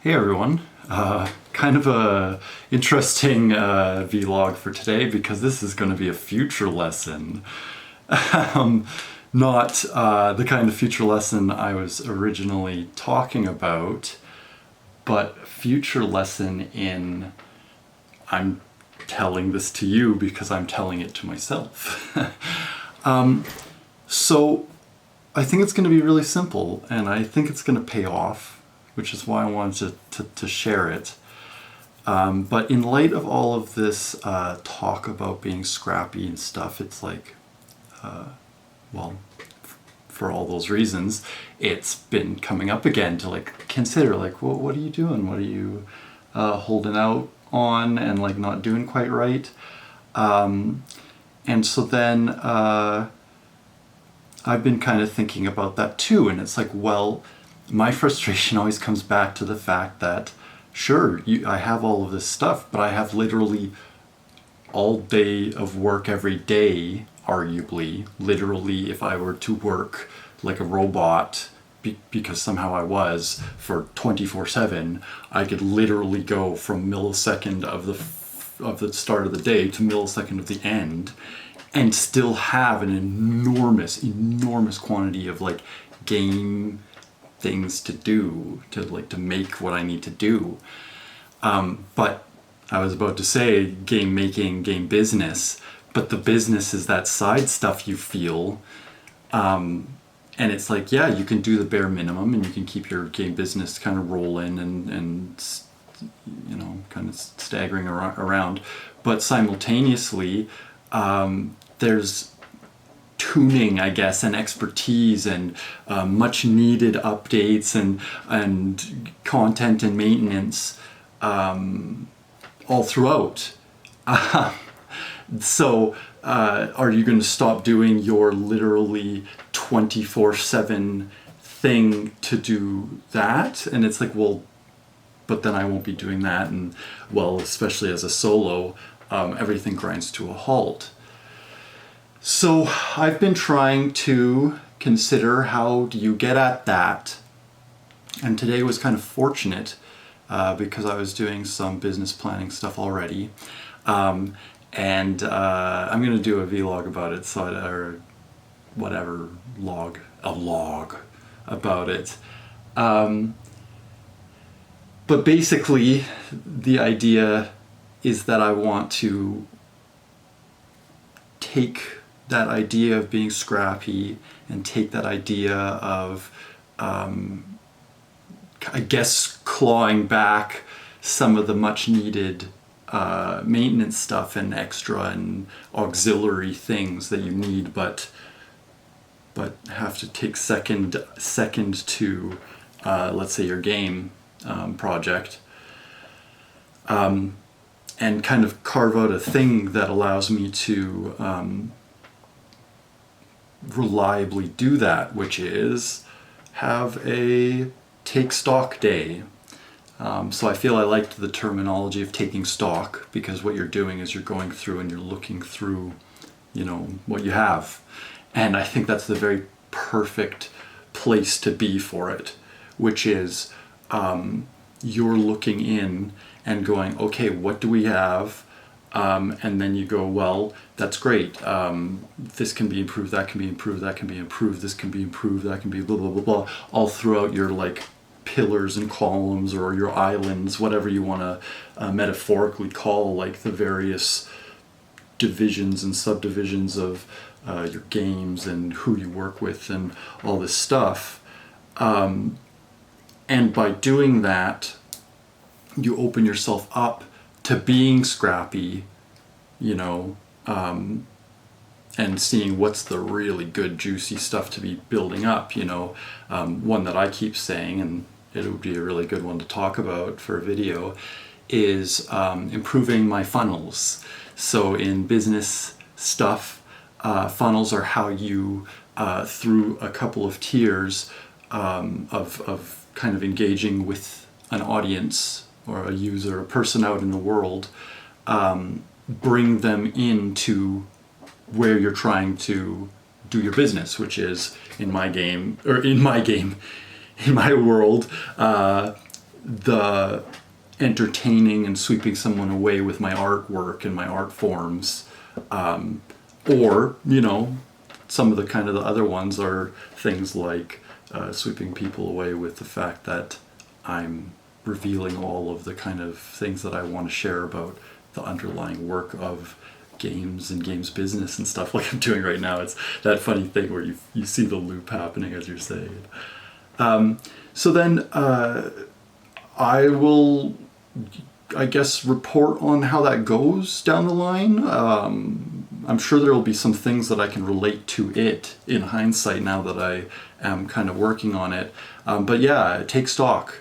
Hey everyone, kind of a interesting vlog for today because this is going to be a future lesson. Not the kind of future lesson I was originally talking about, but future lesson in I'm telling this to you because I'm telling it to myself. So I think it's going to be really simple and I think it's going to pay off, which is why I wanted to share it. But in light of all of this talk about being scrappy and stuff, it's like, well, for all those reasons, it's been coming up again to like consider like, well, what are you doing? What are you holding out on and like not doing quite right? And so then I've been kind of thinking about that too, and it's like, well, my frustration always comes back to the fact that, sure, I have all of this stuff, but I have literally all day of work every day, arguably. Literally, if I were to work like a robot, because somehow I was, for 24/7, I could literally go from millisecond of the start of the day to millisecond of the end, and still have an enormous quantity of like game things to do to make what I need to do. But I was about to say game making, game business, but the business is that side stuff you feel. And it's like, yeah, you can do the bare minimum and you can keep your game business kind of rolling and you know, kind of staggering around. But simultaneously, there's tuning, I guess, and expertise and much needed updates and content and maintenance all throughout. So are you going to stop doing your literally 24/7 thing to do that? And it's like, well, but then I won't be doing that. And well, especially as a solo, everything grinds to a halt. So I've been trying to consider how do you get at that, and today was kind of fortunate because I was doing some business planning stuff already, and I'm going to do a vlog about it, or whatever, a log about it. But basically the idea is that I want to take that idea of being scrappy and take that idea of, I guess, clawing back some of the much needed maintenance stuff and extra and auxiliary things that you need, but have to take second to, let's say, your game project, and kind of carve out a thing that allows me to reliably do that, which is have a take stock day. So I feel I liked the terminology of taking stock, because what you're doing is you're going through and you're looking through, you know, what you have. And I think that's the very perfect place to be for it, which is you're looking in and going, okay, what do we have? And then you go, well, that's great. This can be improved, that can be improved, that can be improved, this can be improved, that can be blah, blah, blah, blah, all throughout your like pillars and columns or your islands, whatever you want to metaphorically call like the various divisions and subdivisions of your games and who you work with and all this stuff. And by doing that, you open yourself up to being scrappy, you know, and seeing what's the really good juicy stuff to be building up, you know. One that I keep saying, and it would be a really good one to talk about for a video, is improving my funnels. So in business stuff, funnels are how you, through a couple of tiers of kind of engaging with an audience or a user, a person out in the world, bring them into where you're trying to do your business, which is in my world, the entertaining and sweeping someone away with my artwork and my art forms, or some of the other ones are things like sweeping people away with the fact that I'm revealing all of the kind of things that I want to share about the underlying work of games and games business and stuff, like I'm doing right now. It's that funny thing where you see the loop happening as you're saying it. So then I will, I guess, report on how that goes down the line. I'm sure there will be some things that I can relate to it in hindsight now that I am kind of working on it. But yeah, take stock.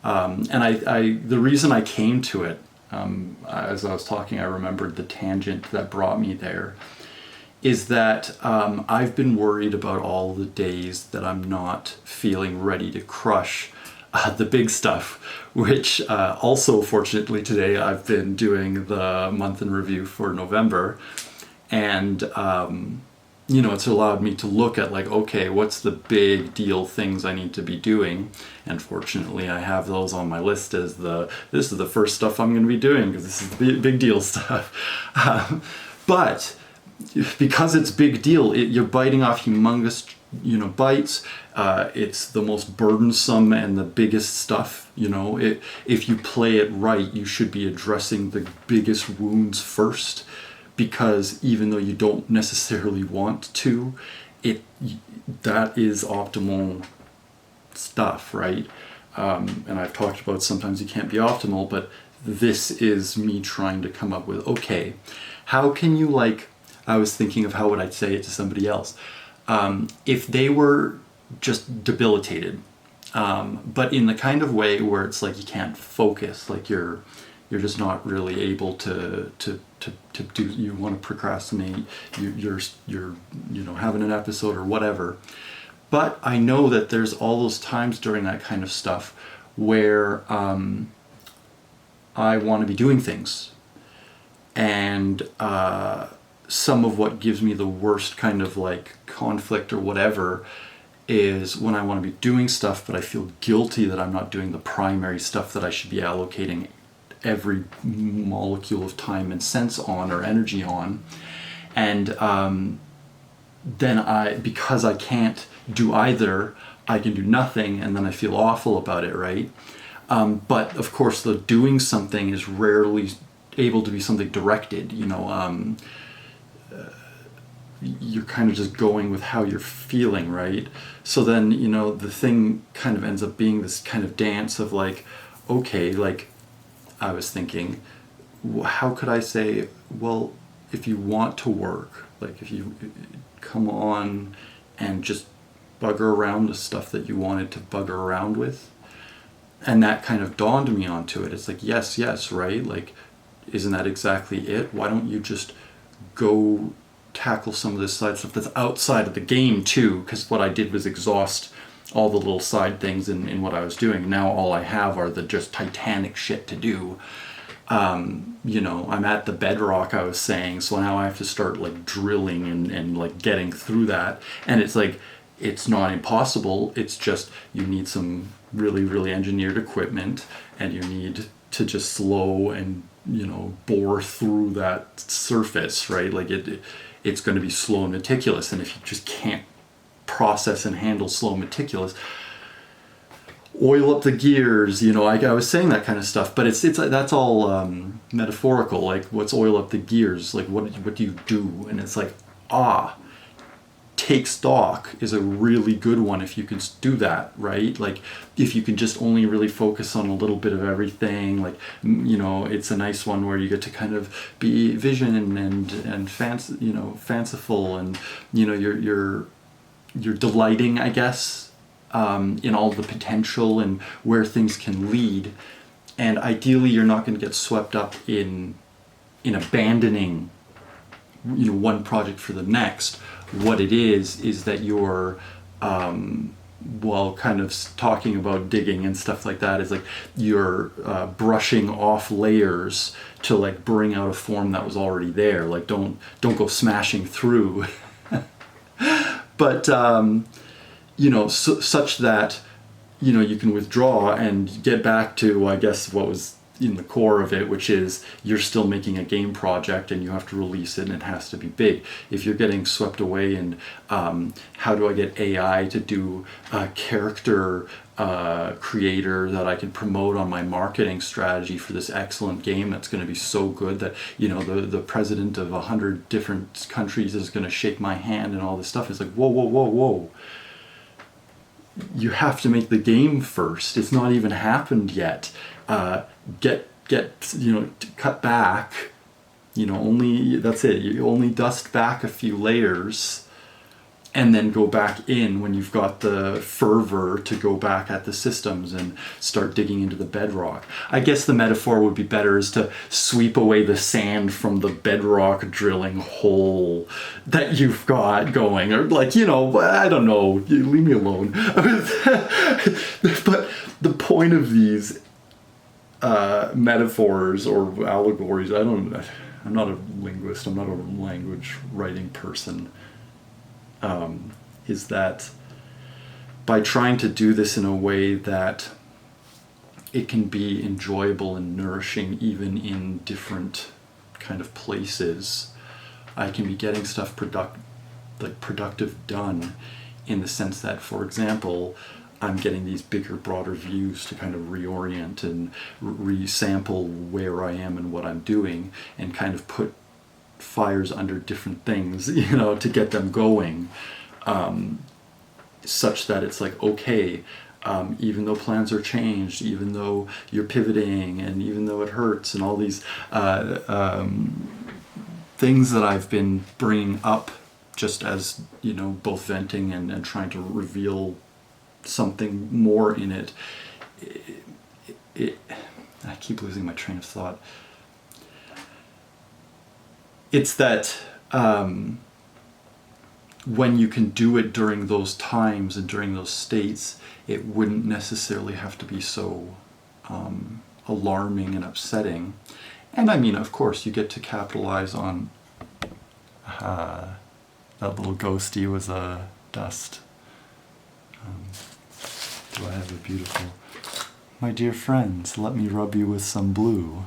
And the reason I came to it, as I was talking, I remembered the tangent that brought me there, is that I've been worried about all the days that I'm not feeling ready to crush the big stuff, which also, fortunately, today I've been doing the month in review for November, and it's allowed me to look at like, okay, what's the big deal things I need to be doing, and fortunately I have those on my list as this is the first stuff I'm going to be doing because this is the big deal stuff. But because it's big deal, you're biting off humongous bites. It's the most burdensome and the biggest stuff. If you play it right, you should be addressing the biggest wounds first, because even though you don't necessarily want to, that is optimal stuff, right? And I've talked about sometimes you can't be optimal, but this is me trying to come up with, okay, how can you, like, I was thinking of how would I say it to somebody else. If they were just debilitated, but in the kind of way where it's like you can't focus, like you're just not really able to do, you want to procrastinate, you're having an episode or whatever. But I know that there's all those times during that kind of stuff where I want to be doing things, and some of what gives me the worst kind of like conflict or whatever is when I want to be doing stuff but I feel guilty that I'm not doing the primary stuff that I should be allocating every molecule of time and sense on or energy on. And then because I can't do either, I can do nothing, and then I feel awful about it, right? But of course the doing something is rarely able to be something directed, you're kind of just going with how you're feeling, right? So then, the thing kind of ends up being this kind of dance of like, okay, like I was thinking, how could I say, well, if you want to work, like if you come on and just bugger around the stuff that you wanted to bugger around with. And that kind of dawned me onto it. It's like, yes, right? Like, isn't that exactly it? Why don't you just go tackle some of this side stuff that's outside of the game too? Because what I did was exhaust all the little side things in what I was doing. Now all I have are the just titanic shit to do. I'm at the bedrock, I was saying, so now I have to start like drilling and like getting through that. And it's like, it's not impossible, it's just you need some really, really engineered equipment, and you need to just slow and bore through that surface, right? Like it's going to be slow and meticulous, and if you just can't process and handle slow and meticulous, oil up the gears, I was saying that kind of stuff, but it's that's all metaphorical. Like, what's oil up the gears? Like, what do you do? And it's like, take stock is a really good one if you can do that, right? Like, if you can just only really focus on a little bit of everything, like, it's a nice one where you get to kind of be vision and fanciful, and you're delighting, I guess, in all the potential and where things can lead. And ideally you're not going to get swept up in abandoning one project for the next. What it is that you're kind of talking about digging and stuff like that, is like you're brushing off layers to like bring out a form that was already there. Like, don't go smashing through. But such that you can withdraw and get back to, I guess, what was in the core of it, which is you're still making a game project and you have to release it and it has to be big. If you're getting swept away in how do I get AI to do a character creator that I can promote on my marketing strategy for this excellent game that's going to be so good that the president of 100 different countries is going to shake my hand and all this stuff. It's like, whoa, whoa, whoa, whoa. You have to make the game first. It's not even happened yet. Cut back, only, that's it. You only dust back a few layers and then go back in when you've got the fervor to go back at the systems and start digging into the bedrock. I guess the metaphor would be better is to sweep away the sand from the bedrock drilling hole that you've got going, or I don't know, leave me alone. But the point of these metaphors or allegories, I'm not a linguist, I'm not a language writing person, is that by trying to do this in a way that it can be enjoyable and nourishing even in different kind of places, I can be getting stuff productive done, in the sense that, for example, I'm getting these bigger, broader views to kind of reorient and resample where I am and what I'm doing, and kind of put fires under different things, to get them going, such that it's like, okay, even though plans are changed, even though you're pivoting, and even though it hurts, and all these things that I've been bringing up just as, both venting and trying to reveal something more in it. I keep losing my train of thought. It's that when you can do it during those times and during those states, it wouldn't necessarily have to be so alarming and upsetting. And I mean, of course, you get to capitalize on that little ghosty was a dust. Do I have a beautiful... My dear friends, let me rub you with some blue.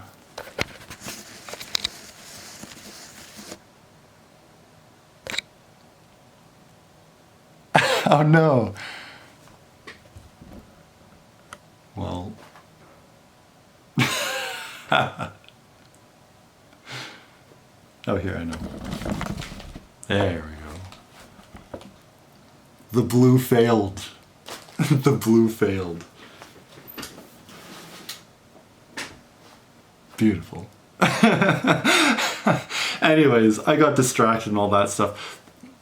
Oh no! Well... Oh, here, I know. There we go. The blue failed. The blue failed. Beautiful. Anyways, I got distracted and all that stuff.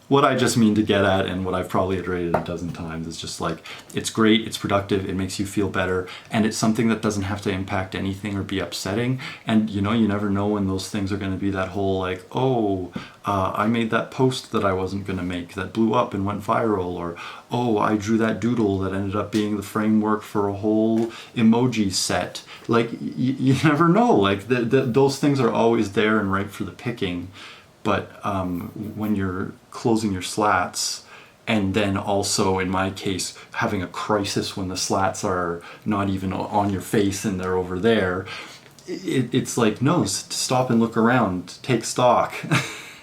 What I just mean to get at, and what I've probably iterated a dozen times, is just like, it's great, it's productive, it makes you feel better, and it's something that doesn't have to impact anything or be upsetting. And you never know when those things are going to be that whole like, oh, I made that post that I wasn't going to make that blew up and went viral, or oh, I drew that doodle that ended up being the framework for a whole emoji set. Like, you never know. Like, those things are always there and ripe for the picking. But when you're closing your slats, and then also, in my case, having a crisis when the slats are not even on your face and they're over there, it's like, no, stop and look around, take stock.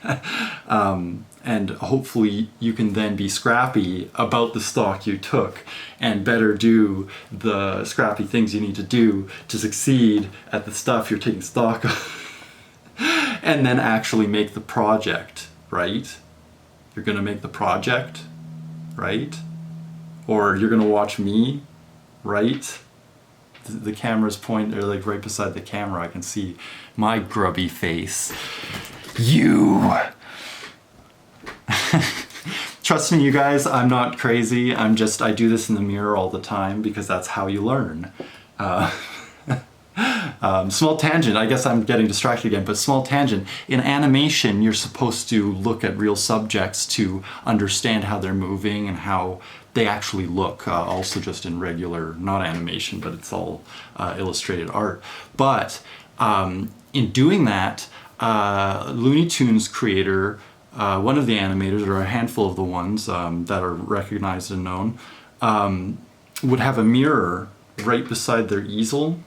And hopefully you can then be scrappy about the stock you took, and better do the scrappy things you need to do to succeed at the stuff you're taking stock of. And then actually make the project, right? You're gonna make the project, right? Or you're gonna watch me, right? The camera's they're like right beside the camera. I can see my grubby face. You! Trust me, you guys, I'm not crazy. I do this in the mirror all the time because that's how you learn. Small tangent, I guess I'm getting distracted again, but small tangent. In animation, you're supposed to look at real subjects to understand how they're moving and how they actually look. Also just in regular, not animation, but it's all illustrated art. But in doing that, Looney Tunes creator, one of the animators, or a handful of the ones that are recognized and known, would have a mirror right beside their easel.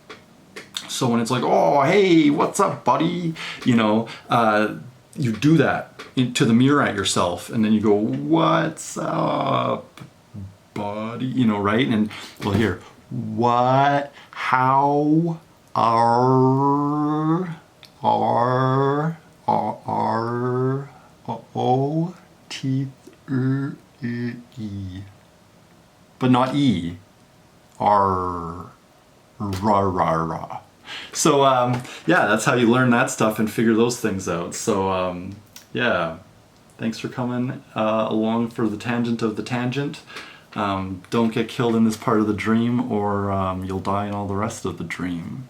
So when it's like, oh, hey, what's up, buddy? You know, you do that to the mirror at yourself, and then you go, what's up, buddy? You know, right? And well, here, what, how are, o, teeth, e, but not e, r, rah, rah, rah. So yeah, that's how you learn that stuff and figure those things out. So yeah, thanks for coming along for the tangent of the tangent. Don't get killed in this part of the dream, or you'll die in all the rest of the dream.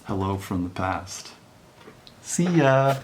Hello from the past. See ya.